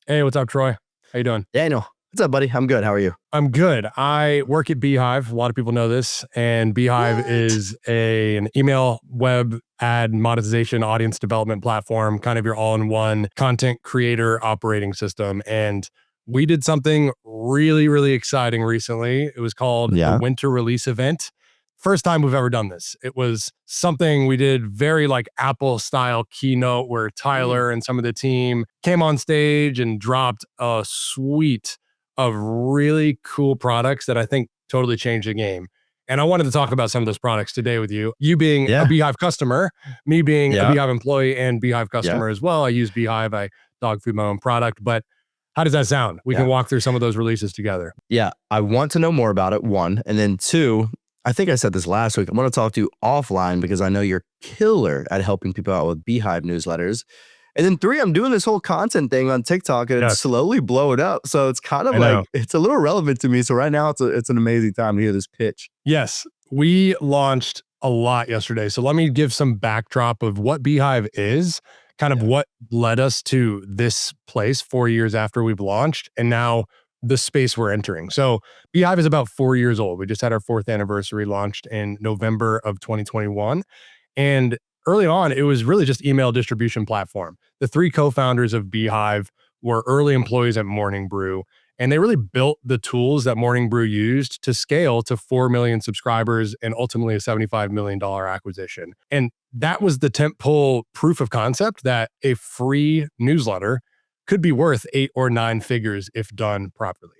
Hey, what's up, Troy? How you doing? Daniel, what's up, buddy? I'm good. How are you? I'm good. I work at beehiiv. A lot of people know this. And beehiiv What? is an email web ad monetization audience development platform, kind of your all-in-one content creator operating system. And we did something really, really exciting recently. It was called the Yeah. Winter Release Event. First time we've ever done this. It was something we did very like Apple style keynote where Tyler and some of the team came on stage and dropped a suite of really cool products that I think totally changed the game. And I wanted to talk about some of those products today with you. You being a Yeah. beehiiv customer, me being a Yeah. beehiiv employee and beehiiv Yeah. customer as well. I use beehiiv. I dog food my own product. But how does that sound? We Yeah. can walk through some of those releases together. Yeah. I want to know more about it, one. And then two, I think I said this last week. I want to talk to you offline because I know you're killer at helping people out with beehiiv newsletters. And then three, I'm doing this whole content thing on TikTok and it's slowly blowing up. So it's kind of like, it's a little relevant to me. So right now it's an amazing time to hear this pitch. Yes. We launched a lot yesterday. So let me give some backdrop of what beehiiv is, kind of what led us to this place 4 years after we've launched, and now the space we're entering. So beehiiv is about 4 years old. We just had our 4th anniversary, launched in November of 2021. And early on, it was really just email distribution platform. The 3 co-founders of beehiiv were early employees at Morning Brew, and they really built the tools that Morning Brew used to scale to 4 million subscribers and ultimately a $75 million acquisition. And that was the tentpole proof of concept that a free newsletter could be worth 8 or 9 figures if done properly.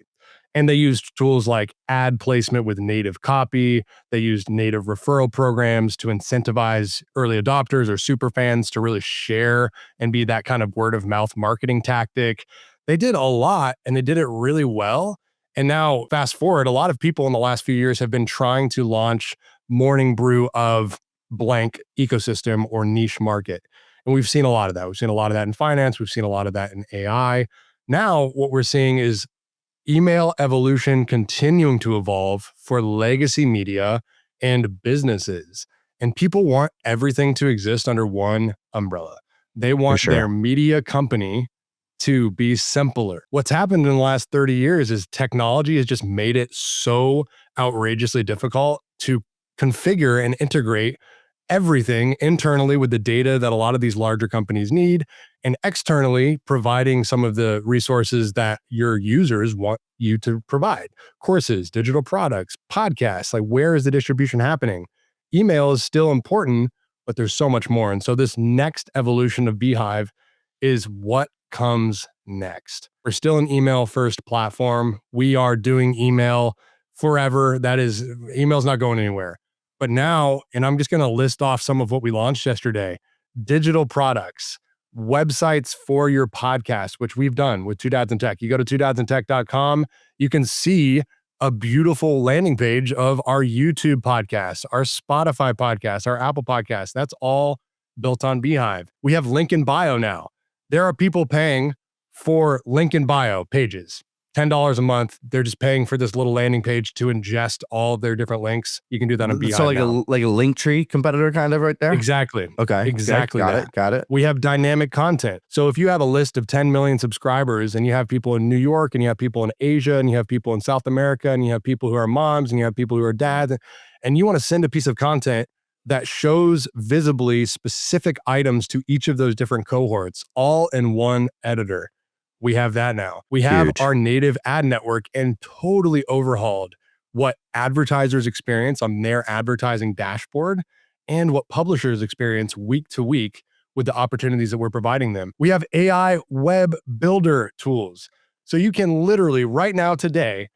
And they used tools like ad placement with native copy. They used native referral programs to incentivize early adopters or super fans to really share and be that kind of word of mouth marketing tactic. They did a lot and they did it really well. And now fast forward, a lot of people in the last few years have been trying to launch Morning Brew of blank ecosystem or niche market. And we've seen a lot of that. We've seen a lot of that in finance. We've seen a lot of that in AI. Now what we're seeing is email evolution continuing to evolve for legacy media and businesses. And people want everything to exist under one umbrella. They want their media company to be simpler. What's happened in the last 30 years is technology has just made it so outrageously difficult to configure and integrate everything internally with the data that a lot of these larger companies need, and externally providing some of the resources that your users want you to provide. Courses, digital products, podcasts, like where is the distribution happening? Email is still important, but there's so much more. And so this next evolution of beehiiv is what comes next. We're still an email first platform. We are doing email forever. That is, email's not going anywhere. But now, and I'm just going to list off some of what we launched yesterday: digital products, websites for your podcast, which we've done with Two Dads in Tech. You go to twodadsinTech.com, you can see a beautiful landing page of our YouTube podcast, our Spotify podcast, our Apple podcast. That's all built on beehiiv. We have link in bio now. There are people paying for link in bio pages. $10 a month. They're just paying for this little landing page to ingest all of their different links. You can do that on beehiiv. So like a Linktree competitor kind of right there? Exactly. Okay. Exactly. Got it. We have dynamic content. So if you have a list of 10 million subscribers and you have people in New York and you have people in Asia and you have people in South America and you have people who are moms and you have people who are dads, and you want to send a piece of content that shows visibly specific items to each of those different cohorts, all in one editor. We have that now. We have our native ad network and totally overhauled what advertisers experience on their advertising dashboard and what publishers experience week to week with the opportunities that we're providing them. We have AI web builder tools. So you can literally right now today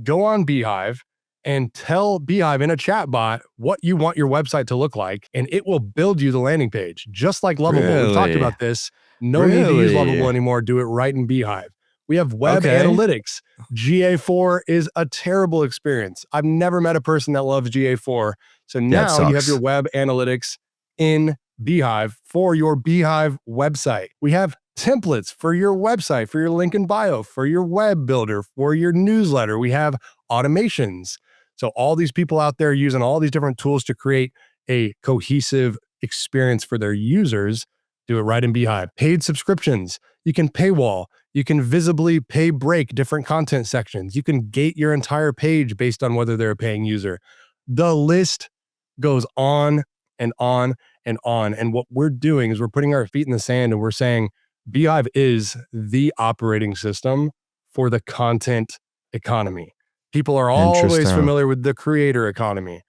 go on beehiiv and tell beehiiv in a chat bot what you want your website to look like, and it will build you the landing page, just like Lovable. We've talked about this. No need to use Lovable anymore. Do it right in beehiiv. We have web analytics. GA4 is a terrible experience. I've never met a person that loves GA4. So now you have your web analytics in beehiiv for your beehiiv website. We have templates for your website, for your link in bio, for your web builder, for your newsletter. We have automations. So all these people out there using all these different tools to create a cohesive experience for their users, do it right in beehiiv. Paid subscriptions. You can paywall. You can visibly pay break different content sections. You can gate your entire page based on whether they're a paying user. The list goes on and on and on. And what we're doing is we're putting our feet in the sand and we're saying beehiiv is the operating system for the content economy. People are always Interesting. familiar with the creator economy.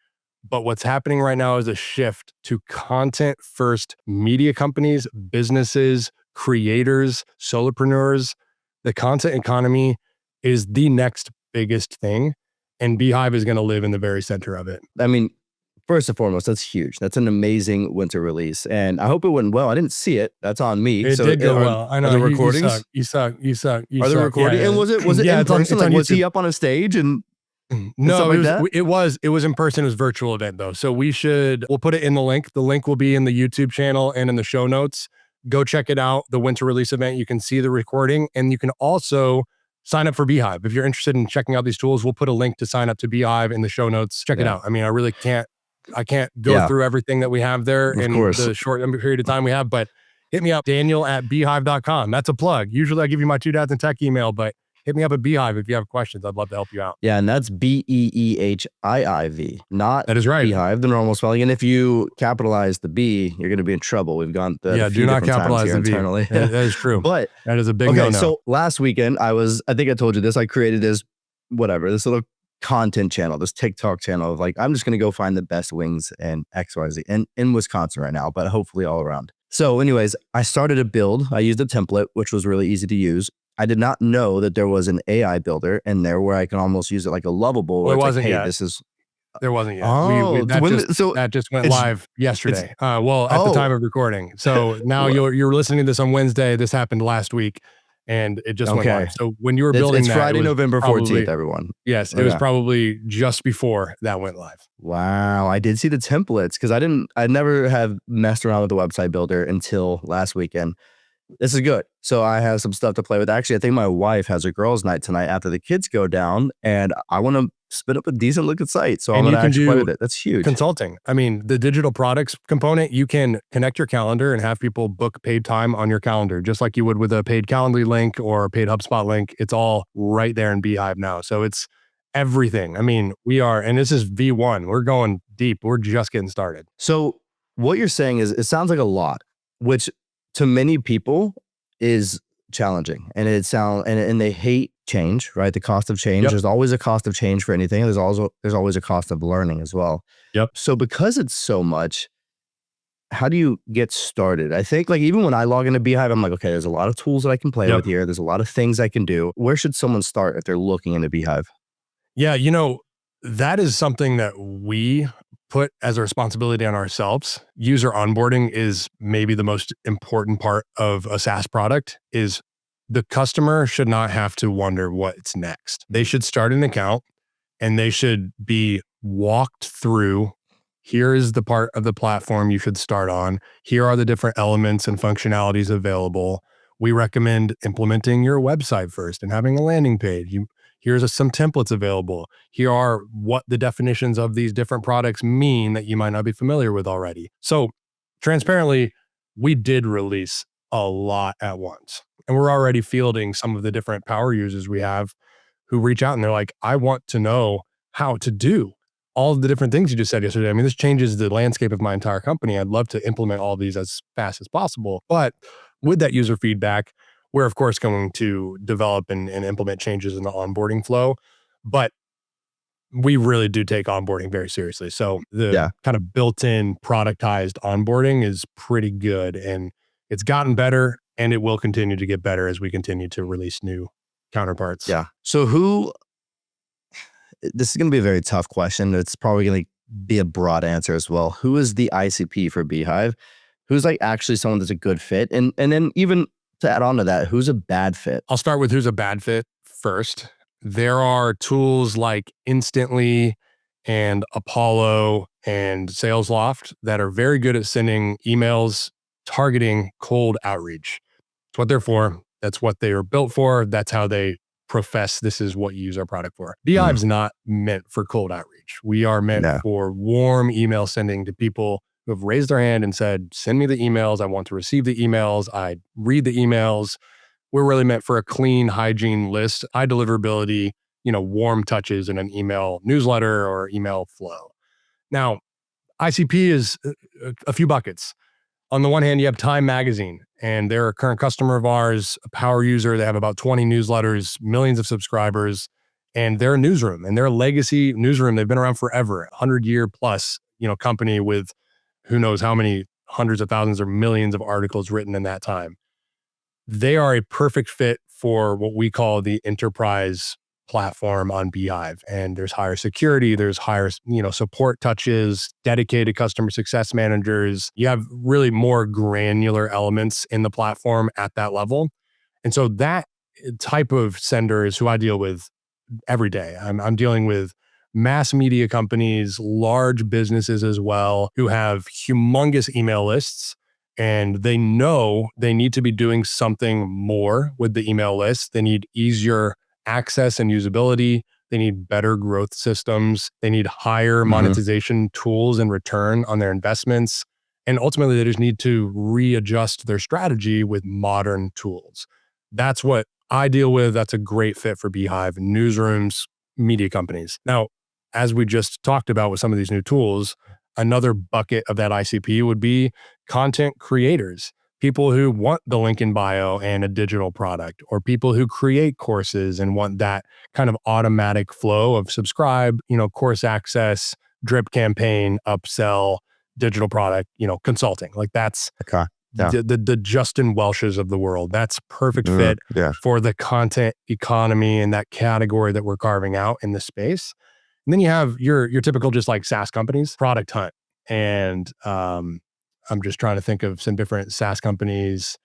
But what's happening right now is a shift to content first media companies, businesses, creators, solopreneurs. The content economy is the next biggest thing. And beehiiv is going to live in the very center of it. I mean, first and foremost, that's huge. That's an amazing winter release. And I hope it went well. I didn't see it. That's on me. It did go well. I know. Are there You recordings? suck. You suck. Are there recordings? Yeah, And was it yeah, in it's on person? Like, was YouTube. he up on a stage and No, stuff like that? it was in person. It was a virtual event though. So we'll put it in the link. The link will be in the YouTube channel and in the show notes. Go check it out. The winter release event. You can see the recording and you can also sign up for beehiiv. If you're interested in checking out these tools, we'll put a link to sign up to beehiiv in the show notes. Check it out. I mean, I can't go through everything that we have there in the short period of time we have, but hit me up, Daniel@beehiiv.com. That's a plug. Usually I give you my 2 dads in tech email, but hit me up at beehiiv if you have questions. I'd love to help you out. Yeah, and that's BEEHIIV, not that is right. beehiiv, the normal spelling. And if you capitalize the B, you're going to be in trouble. We've gone the do not capitalize the B. Internally. That is true. But that is a big no-no. So last weekend, I think I told you this. I created this little content channel, this TikTok channel of like, I'm just going to go find the best wings and XYZ in Wisconsin right now, but hopefully all around. So anyways, I started a build. I used a template, which was really easy to use. I did not know that there was an AI builder in there where I can almost use it like a Lovable. Well, it wasn't yet. There wasn't yet. That just went live yesterday. At the time of recording. So now you're listening to this on Wednesday. This happened last week. And it just went live. So when you were building it's Friday, November 14th, everyone. Yes, it was probably just before that went live. Wow. I did see the templates because I never have messed around with the website builder until last weekend. This is good. So I have some stuff to play with. Actually, I think my wife has a girls' night tonight after the kids go down, and I want to spin up a decent looking site. So I'm going to actually play with it. That's huge. Consulting. I mean, the digital products component, you can connect your calendar and have people book paid time on your calendar, just like you would with a paid Calendly link or a paid HubSpot link. It's all right there in beehiiv now. So it's everything. I mean, and this is V1. We're going deep. We're just getting started. So what you're saying is, it sounds like a lot, which to many people is challenging, and and they hate change, right? The cost of change. There's always a cost of change for anything. There's always a cost of learning as well. So because it's so much, how do you get started? I think like even when I log into beehiiv, I'm like, okay, there's a lot of tools that I can play with here. There's a lot of things I can do. Where should someone start if they're looking into beehiiv? Yeah, that is something that we put as a responsibility on ourselves. User onboarding is maybe the most important part of a SaaS product. Is the customer should not have to wonder what's next. They should start an account and they should be walked through. Here is the part of the platform you should start on. Here are the different elements and functionalities available. We recommend implementing your website first and having a landing page. Here's some templates available. Here are what the definitions of these different products mean that you might not be familiar with already. So transparently, we did release a lot at once. And we're already fielding some of the different power users we have who reach out and they're like, I want to know how to do all of the different things you just said yesterday. I mean, this changes the landscape of my entire company. I'd love to implement all of these as fast as possible. But with that user feedback, we're of course going to develop and implement changes in the onboarding flow, but we really do take onboarding very seriously. So the kind of built-in productized onboarding is pretty good, and it's gotten better and it will continue to get better as we continue to release new counterparts. Yeah. So this is going to be a very tough question. It's probably going to be a broad answer as well. Who is the ICP for beehiiv? Who's like actually someone that's a good fit? And then even to add on to that, who's a bad fit? I'll start with who's a bad fit first. There are tools like Instantly and Apollo and SalesLoft that are very good at sending emails targeting cold outreach. It's what they're for. That's what they are built for. That's how they profess this is what you use our product for. beehiiv's not meant for cold outreach. We are meant for warm email sending to people who have raised their hand and said, send me the emails. I want to receive the emails. I read the emails. we're really meant for a clean hygiene list, high deliverability, warm touches in an email newsletter or email flow. Now, ICP is a few buckets. On the one hand, you have Time Magazine, and they're a current customer of ours, a power user. They have about 20 newsletters, millions of subscribers, and they're a newsroom, and they're a legacy newsroom. They've been around forever, 100-year plus, company with who knows how many hundreds of thousands or millions of articles written in that time. They are a perfect fit for what we call the enterprise platform on beehiiv. And there's higher security, there's higher, support touches, dedicated customer success managers. You have really more granular elements in the platform at that level. And so that type of sender is who I deal with every day. I'm dealing with mass media companies, large businesses as well, who have humongous email lists, and they know they need to be doing something more with the email list. They need easier access and usability. They need better growth systems. They need higher monetization tools and return on their investments. And ultimately, they just need to readjust their strategy with modern tools. That's what I deal with. That's a great fit for beehiiv, newsrooms, media companies. Now, as we just talked about with some of these new tools, another bucket of that ICP would be content creators, people who want the link in bio and a digital product, or people who create courses and want that kind of automatic flow of subscribe, course access, drip campaign, upsell, digital product, consulting. Like that's Okay. Yeah. the Justin Welches of the world. That's perfect fit for the content economy and that category that we're carving out in this space. And then you have your typical just like SaaS companies, Product Hunt. And I'm just trying to think of some different SaaS companies.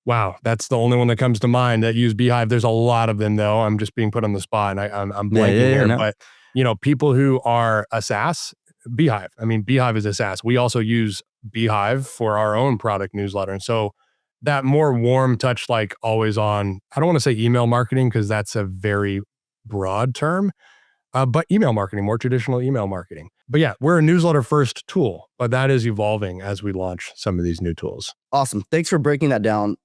Wow, that's the only one that comes to mind that use beehiiv. There's a lot of them though. I'm just being put on the spot and I'm blanking here. No. But people who are a SaaS, beehiiv. I mean, beehiiv is a SaaS. We also use beehiiv for our own product newsletter. And so that more warm touch, like always on, I don't want to say email marketing because that's a very broad term. But email marketing, more traditional email marketing. But yeah, we're a newsletter first tool, but that is evolving as we launch some of these new tools. Awesome. Thanks for breaking that down.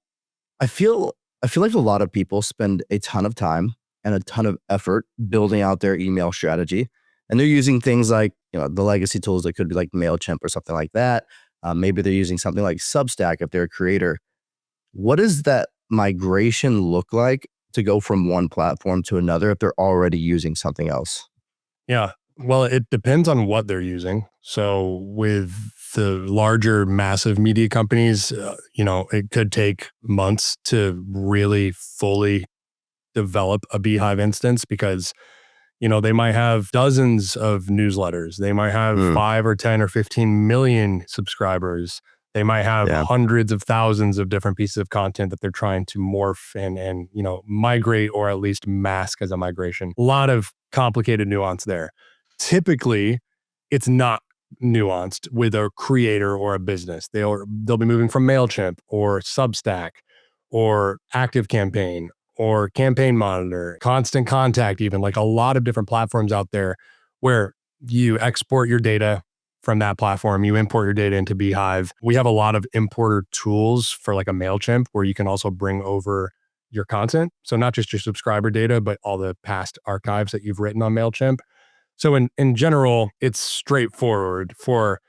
I feel like a lot of people spend a ton of time and a ton of effort building out their email strategy. And they're using things like, the legacy tools that could be like Mailchimp or something like that. Maybe they're using something like Substack if they're a creator. What does that migration look like to go from one platform to another if they're already using something else? Yeah. Well, it depends on what they're using. So with the larger, massive media companies, it could take months to really fully develop a beehiiv instance because, they might have dozens of newsletters. They might have 5 or 10 or 15 million subscribers. They might have hundreds of thousands of different pieces of content that they're trying to morph and migrate or at least mask as a migration. A lot of complicated nuance there. Typically, it's not nuanced with a creator or a business. They'll be moving from Mailchimp or Substack or ActiveCampaign or Campaign Monitor, Constant Contact, even like a lot of different platforms out there where you export your data from that platform, you import your data into beehiiv. We have a lot of importer tools for like a Mailchimp where you can also bring over your content. So not just your subscriber data, but all the past archives that you've written on Mailchimp. So in general, it's straightforward for,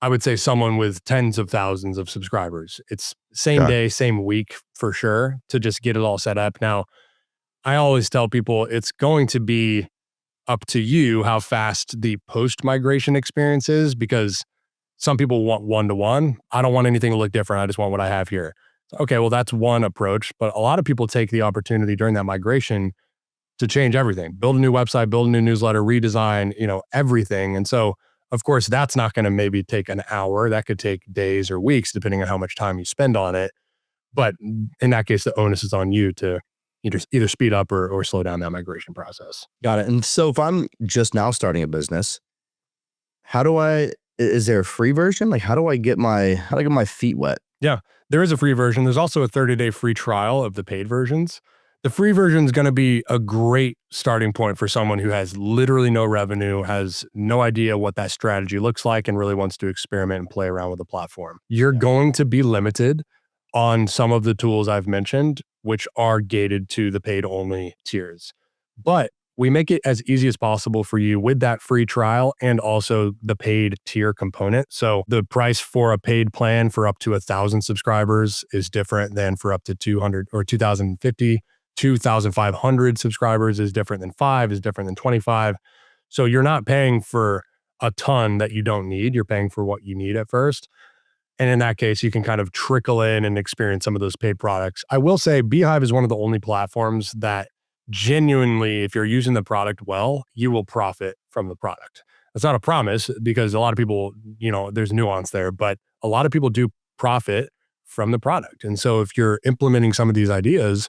I would say, someone with tens of thousands of subscribers. It's same day, same week for sure to just get it all set up. Now, I always tell people it's going to be up to you how fast the post-migration experience is because some people want one-to-one. I don't want anything to look different. I just want what I have here. Okay, well, that's one approach. But a lot of people take the opportunity during that migration to change everything, build a new website, build a new newsletter, redesign, everything. And so, of course, that's not going to maybe take an hour. That could take days or weeks, depending on how much time you spend on it. But in that case, the onus is on you to either speed up or slow down that migration process. Got it. And so if I'm just now starting a business, is there a free version? Like, how do I get my feet wet? Yeah, there is a free version. There's also a 30-day free trial of the paid versions. The free version is going to be a great starting point for someone who has literally no revenue, has no idea what that strategy looks like, and really wants to experiment and play around with the platform. You're going to be limited on some of the tools I've mentioned which are gated to the paid only tiers. But we make it as easy as possible for you with that free trial and also the paid tier component. So the price for a paid plan for up to 1,000 subscribers is different than for up to 200 or 2,050. 2,500 subscribers is different than 5, is different than 25. So you're not paying for a ton that you don't need. You're paying for what you need at first. And in that case, you can kind of trickle in and experience some of those paid products. I will say beehiiv is one of the only platforms that genuinely, if you're using the product well, you will profit from the product. That's not a promise because a lot of people, there's nuance there, but a lot of people do profit from the product. And so if you're implementing some of these ideas,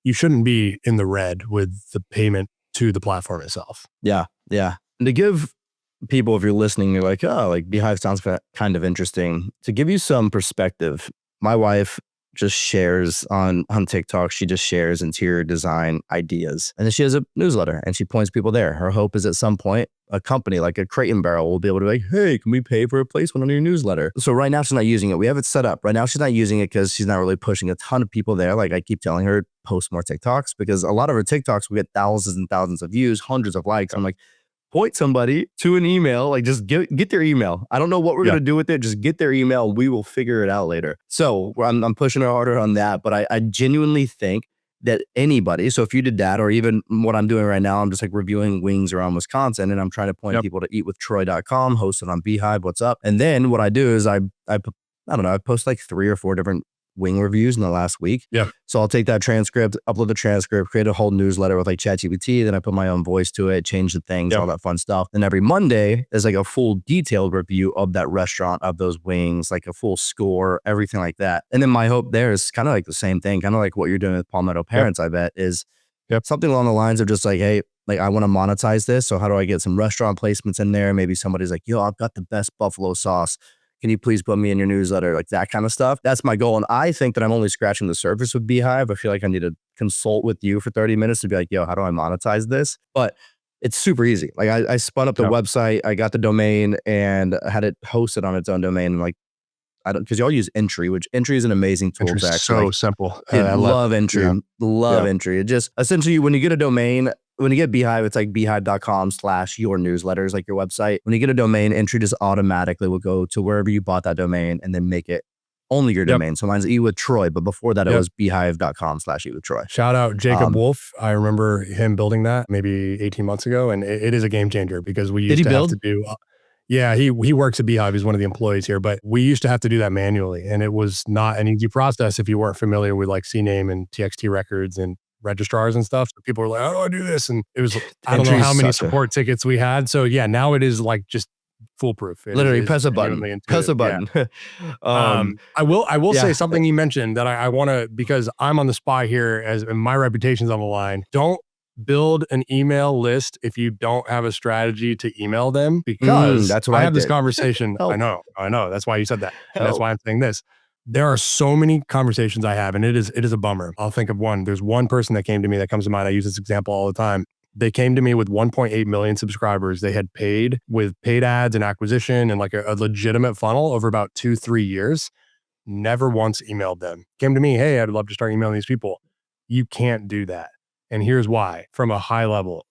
you shouldn't be in the red with the payment to the platform itself. Yeah. Yeah. And to give people, if you're listening, you're like, oh, like beehiiv sounds kind of interesting. To give you some perspective, my wife just shares on TikTok. She just shares interior design ideas. And then she has a newsletter and she points people there. Her hope is at some point, a company like a Crate and Barrel will be able to be like, hey, can we pay for a placement on your newsletter? So right now she's not using it. We have it set up. Right now she's not using it because she's not really pushing a ton of people there. Like I keep telling her, post more TikToks, because a lot of her TikToks will get thousands and thousands of views, hundreds of likes. I'm like, point somebody to an email, like just get their email. I don't know what we're going to do with it. Just get their email. We will figure it out later. So I'm pushing her harder on that. But I genuinely think that anybody, so if you did that, or even what I'm doing right now, I'm just like reviewing wings around Wisconsin and I'm trying to point people to eatwithtroy.com, hosted on beehiiv. What's up? And then what I do is I post like 3 or 4 different wing reviews in the last week. Yeah. So I'll take that transcript, upload the transcript, create a whole newsletter with like ChatGPT. Then I put my own voice to it, change the things, all that fun stuff. And every Monday is like a full detailed review of that restaurant, of those wings, like a full score, everything like that. And then my hope there is kind of like the same thing, kind of like what you're doing with Palmetto Parents, I bet, is something along the lines of just like, hey, like I want to monetize this. So how do I get some restaurant placements in there? Maybe somebody's like, yo, I've got the best buffalo sauce. Can you please put me in your newsletter? Like that kind of stuff. That's my goal. And I think that I'm only scratching the surface with beehiiv. I feel like I need to consult with you for 30 minutes to be like, yo, how do I monetize this? But it's super easy. Like I spun up the website, I got the domain and had it hosted on its own domain. And like, because y'all use Entry, which Entry is an amazing tool to actually. So simple. I love Entry. Love Entry. It just essentially, when you get a domain, when you get beehiiv, it's like beehiiv.com/your newsletters, like your website. When you get a domain, Entry just automatically will go to wherever you bought that domain and then make it only your domain. So mine's Eat with Troy, but before that, it was beehiiv.com/Eat with Troy. Shout out Jacob Wolf. I remember him building that maybe 18 months ago, and it is a game changer because we used to have to do. Yeah, he works at beehiiv. He's one of the employees here, but we used to have to do that manually, and it was not an easy process if you weren't familiar with like CNAME and TXT records and registrars and stuff. So people were like, how do I do this? And it was, I don't know how many support tickets we had. So yeah, now it is like just foolproof. Literally press a button. Press a button. I will say something you mentioned that I want to, because I'm on the spot here and my reputation's on the line. Don't build an email list if you don't have a strategy to email them, because that's what I have this conversation. I know. That's why you said that. And that's why I'm saying this. There are so many conversations I have, and it is a bummer. I'll think of one. There's one person that came to me that comes to mind. I use this example all the time. They came to me with 1.8 million subscribers. They had paid with paid ads and acquisition and like a legitimate funnel over about 2-3 years. Never once emailed them. Came to me, hey, I'd love to start emailing these people. You can't do that. And here's why. From a high level,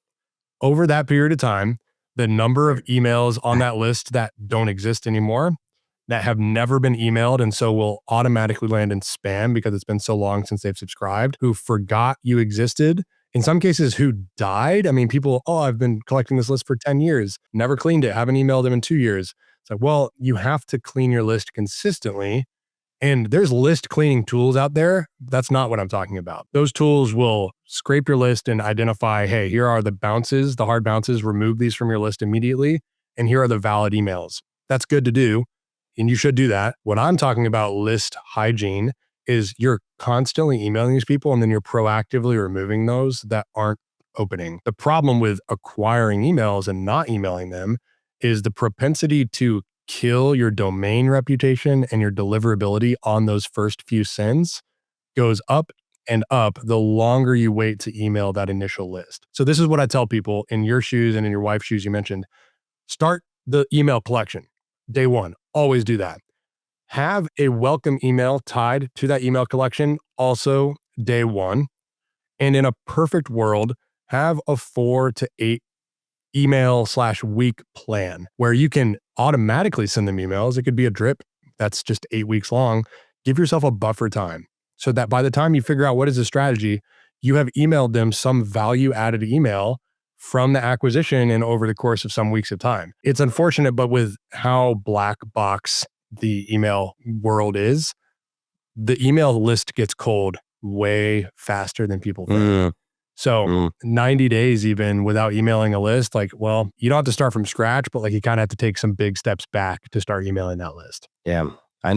over that period of time, the number of emails on that list that don't exist anymore, that have never been emailed and so will automatically land in spam because it's been so long since they've subscribed, who forgot you existed, in some cases who died. I mean, people, I've been collecting this list for 10 years, never cleaned it, haven't emailed them in 2 years. It's like, well, you have to clean your list consistently. And there's list cleaning tools out there. That's not what I'm talking about. Those tools will scrape your list and identify, hey, here are the bounces, the hard bounces, remove these from your list immediately. And here are the valid emails. That's good to do. And you should do that. What I'm talking about list hygiene is you're constantly emailing these people and then you're proactively removing those that aren't opening. The problem with acquiring emails and not emailing them is the propensity to kill your domain reputation and your deliverability on those first few sends goes up and up the longer you wait to email that initial list. So this is what I tell people in your shoes and in your wife's shoes you mentioned. Start the email collection. Day one, always do that. Have a welcome email tied to that email collection. Also, day one. And in a perfect world, have a 4 to 8 email/week plan where you can automatically send them emails. It could be a drip that's just 8 weeks long. Give yourself a buffer time so that by the time you figure out what is the strategy, you have emailed them some value added email from the acquisition and over the course of some weeks of time. It's unfortunate, but with how black box the email world is, the email list gets cold way faster than people think. So 90 days even without emailing a list, like, well, you don't have to start from scratch, but like you kind of have to take some big steps back to start emailing that list. Yeah. I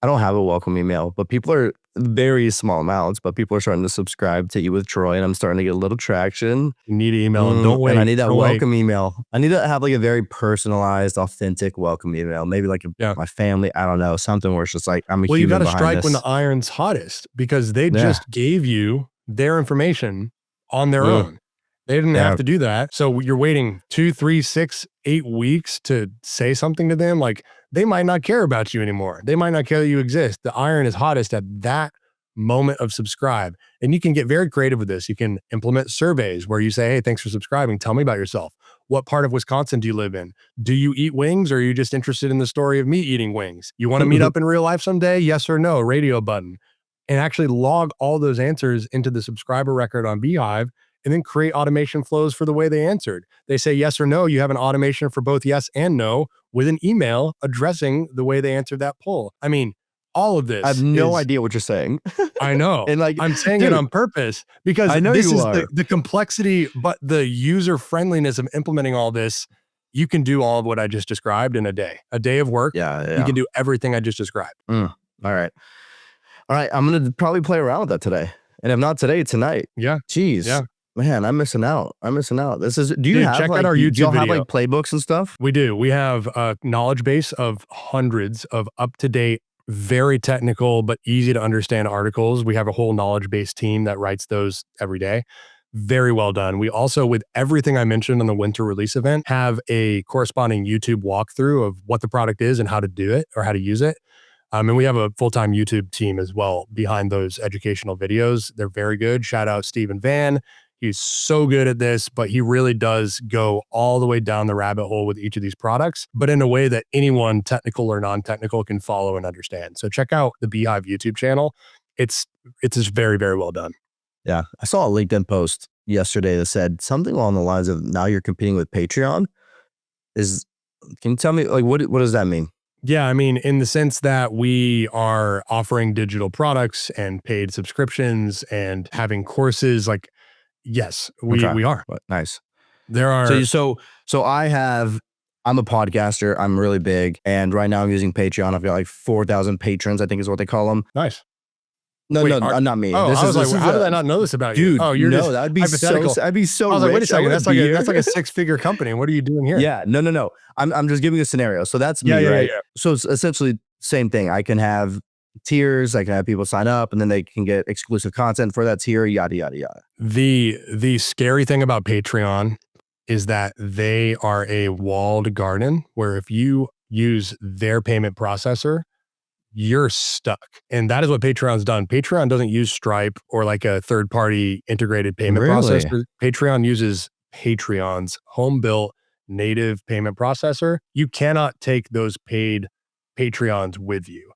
don't have a welcome email, but people are very small amounts, but people are starting to subscribe to Eat with Troy, and I'm starting to get a little traction. You need to email them. Don't wait. And I need that Don't welcome email. I need to have like a very personalized, authentic welcome email. Maybe like my family, I don't know, something where it's just like, I'm a Well, you got human to behind strike this. when the iron's hottest because they just gave you their information on their own. They didn't have to do that. So you're waiting 2, 3, 6, 8 weeks to say something to them. Like they might not care about you anymore. They might not care that you exist. The iron is hottest at that moment of subscribe. And you can get very creative with this. You can implement surveys where you say, hey, thanks for subscribing. Tell me about yourself. What part of Wisconsin do you live in? Do you eat wings or are you just interested in the story of me eating wings? You want to meet up in real life someday? Yes or no? Radio button. And actually log all those answers into the subscriber record on beehiiv and then create automation flows for the way they answered. They say yes or no. You have an automation for both yes and no with an email addressing the way they answered that poll. I mean, all of this. I have no idea what you're saying. I know. And like, I'm saying it on purpose because I know this you is are. the complexity, but the user friendliness of implementing all this. You can do all of what I just described in a day of work. Yeah. You can do everything I just described. All right. I'm going to probably play around with that today. And if not today, tonight. Yeah. Jeez. Yeah. Man, I'm missing out. This is, do you have check like, out our do YouTube y'all have video. like playbooks and stuff? We do. We have a knowledge base of hundreds of up-to-date, very technical, but easy to understand articles. We have a whole knowledge base team that writes those every day. Very well done. We also, with everything I mentioned on the winter release event, have a corresponding YouTube walkthrough of what the product is and how to do it or how to use it. And we have a full-time YouTube team as well behind those educational videos. They're very good. Shout out Stephen Van. He's so good at this, but he really does go all the way down the rabbit hole with each of these products, but in a way that anyone technical or non-technical can follow and understand. So check out the beehiiv YouTube channel. It's just very, very well done. Yeah. I saw a LinkedIn post yesterday that said something along the lines of now you're competing with Patreon. Can you tell me like what does that mean? Yeah, I mean, in the sense that we are offering digital products and paid subscriptions and having courses, like, yes, we are. Nice. There are. So I'm a podcaster. I'm really big. And right now I'm using Patreon. I've got like 4,000 patrons, I think is what they call them. Nice. No, not me. Oh, I was like, how did I not know this about you? Dude, oh, you're just that'd be hypothetical. I'd be so I was like, wait a rich. second, that's like a 6-figure company. What are you doing here? Yeah, no. I'm just giving a scenario. So that's me, right? Yeah. So it's essentially same thing. I can have tiers. I can have people sign up, and then they can get exclusive content for that tier. Yada yada yada. The scary thing about Patreon is that they are a walled garden where if you use their payment processor, you're stuck. And that is what Patreon's done. Patreon doesn't use Stripe or like a third-party integrated payment processor. Patreon uses Patreon's home-built native payment processor. You cannot take those paid Patreons with you.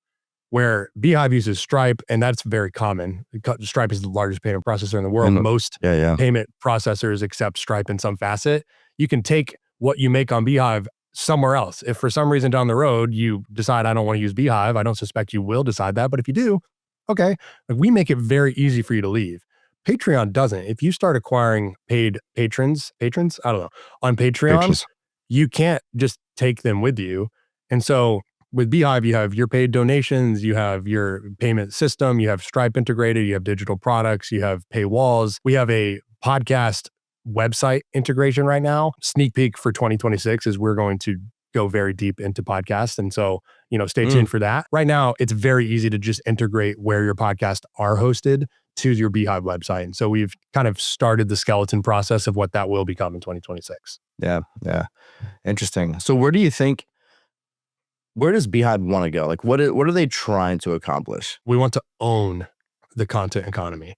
Where beehiiv uses Stripe, and that's very common. Stripe is the largest payment processor in the world. Most payment processors accept Stripe in some facet. You can take what you make on beehiiv somewhere else. If for some reason down the road you decide I don't want to use beehiiv, I don't suspect you will decide that, but if you do, okay, like we make it very easy for you to leave. Patreon doesn't. If you start acquiring paid patrons, I don't know, on Patreon, you can't just take them with you. And so with beehiiv, you have your paid donations, you have your payment system, you have Stripe integrated, you have digital products, you have paywalls. We have a podcast website integration right now. Sneak peek for 2026 is we're going to go very deep into podcasts. And so, stay tuned for that. Right now, it's very easy to just integrate where your podcasts are hosted to your beehiiv website. And so we've kind of started the skeleton process of what that will become in 2026. Yeah. Interesting. So where does beehiiv want to go? Like what are they trying to accomplish? We want to own the content economy.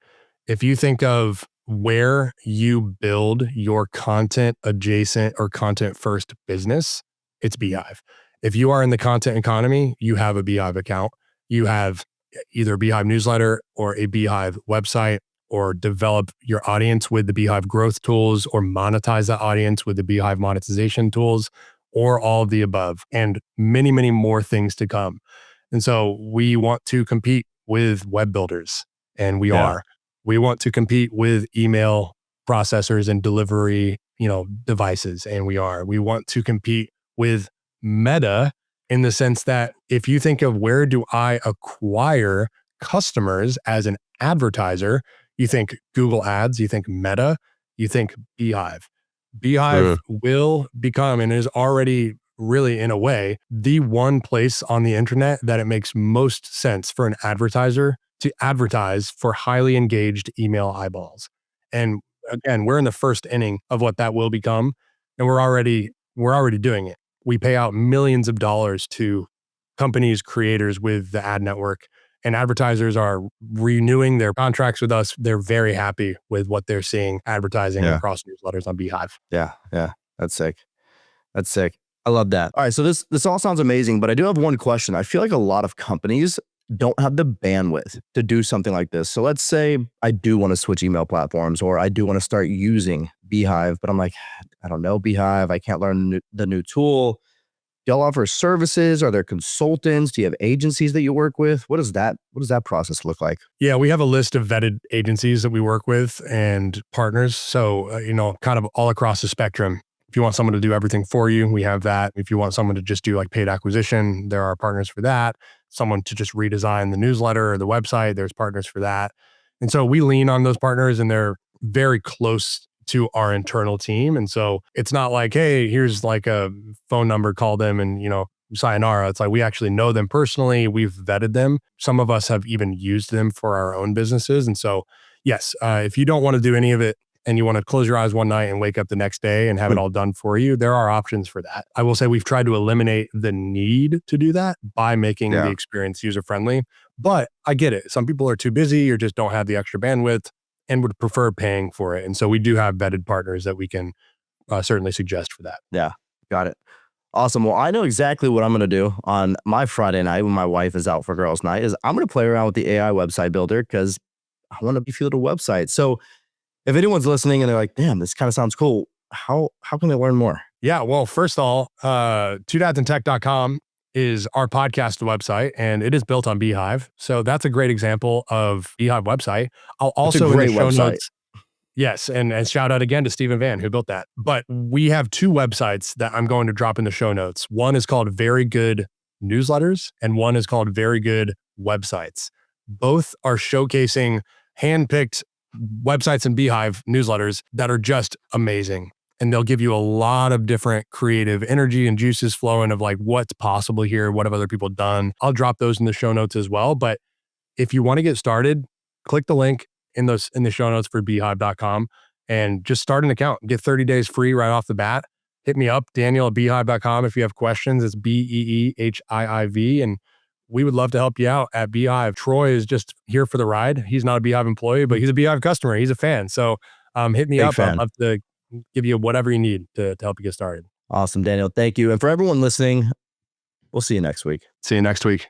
If you think of where you build your content adjacent or content first business, it's beehiiv. If you are in the content economy, you have a beehiiv account. You have either a beehiiv newsletter or a beehiiv website, or develop your audience with the beehiiv growth tools, or monetize that audience with the beehiiv monetization tools, or all of the above, and many, many more things to come. And so we want to compete with web builders, and we Yeah. are. We want to compete with email processors and delivery, devices, and we are. We want to compete with Meta, in the sense that if you think of where do I acquire customers as an advertiser, you think Google Ads, you think Meta, you think beehiiv. Beehiiv Mm. will become, and is already really in a way, the one place on the internet that it makes most sense for an advertiser to advertise for highly engaged email eyeballs. And again, we're in the first inning of what that will become, and we're already doing it. We pay out millions of dollars to companies, creators with the ad network, and advertisers are renewing their contracts with us. They're very happy with what they're seeing advertising Yeah. across newsletters on beehiiv. Yeah. Yeah. That's sick. That's sick. I love that. All right. So this all sounds amazing, but I do have one question. I feel like a lot of companies don't have the bandwidth to do something like this. So let's say I do want to switch email platforms, or I do want to start using beehiiv, but I'm like, I don't know beehiiv. I can't learn the new tool. Do y'all offer services? Are there consultants? Do you have agencies that you work with? What does that process look like? Yeah, we have a list of vetted agencies that we work with and partners. So, kind of all across the spectrum. If you want someone to do everything for you, we have that. If you want someone to just do like paid acquisition, there are partners for that. Someone to just redesign the newsletter or the website, there's partners for that. And so we lean on those partners, and they're very close to our internal team. And so it's not like, hey, here's like a phone number, call them and, sayonara. It's like we actually know them personally. We've vetted them. Some of us have even used them for our own businesses. And so, yes, if you don't want to do any of it and you want to close your eyes one night and wake up the next day and have it all done for you, there are options for that. I will say we've tried to eliminate the need to do that by making the Yeah. experience user-friendly. But I get it. Some people are too busy or just don't have the extra bandwidth and would prefer paying for it. And so we do have vetted partners that we can certainly suggest for that. Yeah. Got it. Awesome. Well, I know exactly what I'm going to do on my Friday night when my wife is out for girls' night. Is I'm going to play around with the AI website builder because I want to feel the website. So if anyone's listening and they're like, damn, this kind of sounds cool, how can they learn more? Yeah, well, first of all, twodadsandtech.com is our podcast website, and it is built on beehiiv. So that's a great example of beehiiv website. I'll It's a also in the great show website. notes. Yes, and shout out again to Stephen Van, who built that. But we have two websites that I'm going to drop in the show notes. One is called Very Good Newsletters, and one is called Very Good Websites. Both are showcasing handpicked websites and beehiiv newsletters that are just amazing. And they'll give you a lot of different creative energy and juices flowing of like what's possible here, what have other people done. I'll drop those in the show notes as well. But if you want to get started, click the link in the show notes for beehiiv.com and just start an account. Get 30 days free right off the bat. Hit me up, Daniel at beehiiv.com. If you have questions, it's BEEHIIV. And we would love to help you out at beehiiv. Troy is just here for the ride. He's not a beehiiv employee, but he's a beehiiv customer. He's a fan. So hit me Big up. I'd fan. love to give you whatever you need to help you get started. Awesome, Daniel. Thank you. And for everyone listening, we'll see you next week. See you next week.